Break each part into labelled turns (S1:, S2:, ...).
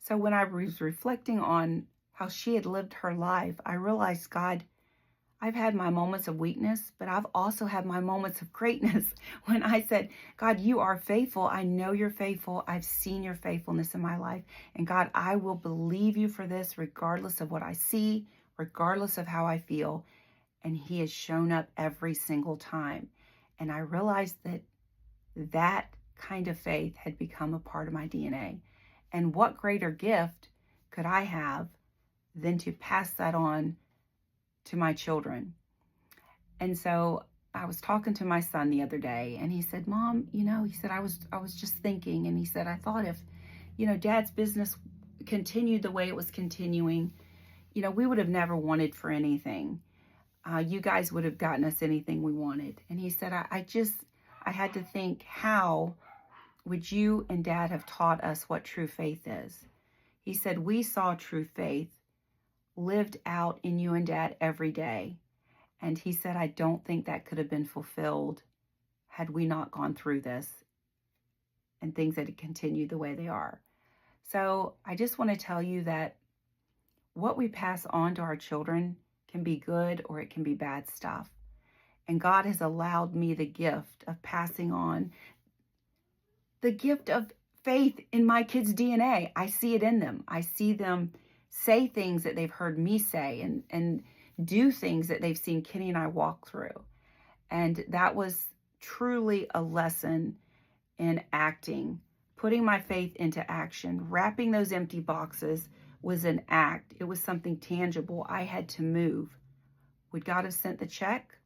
S1: So when I was reflecting on how she had lived her life, I realized, God, I've had my moments of weakness, but I've also had my moments of greatness. When I said, God, you are faithful. I know you're faithful. I've seen your faithfulness in my life. And God, I will believe you for this regardless of what I see, regardless of how I feel. And he has shown up every single time. And I realized that that kind of faith had become a part of my DNA. And what greater gift could I have than to pass that on to my children? And so I was talking to my son the other day, and he said, Mom, he said, I was just thinking, and he said, I thought if, Dad's business continued the way it was continuing, we would have never wanted for anything. You guys would have gotten us anything we wanted. And he said, I had to think, how would you and Dad have taught us what true faith is? He said, we saw true faith lived out in you and Dad every day. And he said, I don't think that could have been fulfilled had we not gone through this and things that had continued the way they are. So I just want to tell you that what we pass on to our children can be good or it can be bad stuff. And God has allowed me the gift of passing on the gift of faith in my kids' DNA. I see it in them. I see them say things that they've heard me say and do things that they've seen Kenny and I walk through. And that was truly a lesson in acting, putting my faith into action. Wrapping those empty boxes was an act. It was something tangible. I had to move. Would God have sent the check?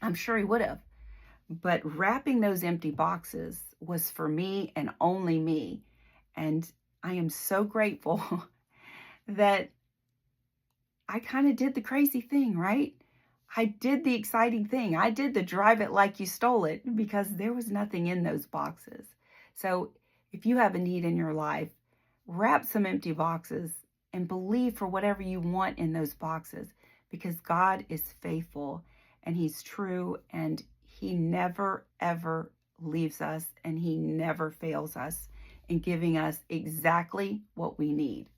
S1: I'm sure he would have. But wrapping those empty boxes was for me and only me. And I am so grateful that I kind of did the crazy thing, right? I did the exciting thing. I did the drive it like you stole it, because there was nothing in those boxes. So if you have a need in your life, wrap some empty boxes and believe for whatever you want in those boxes, because God is faithful and he's true, and he never, ever leaves us, and he never fails us in giving us exactly what we need.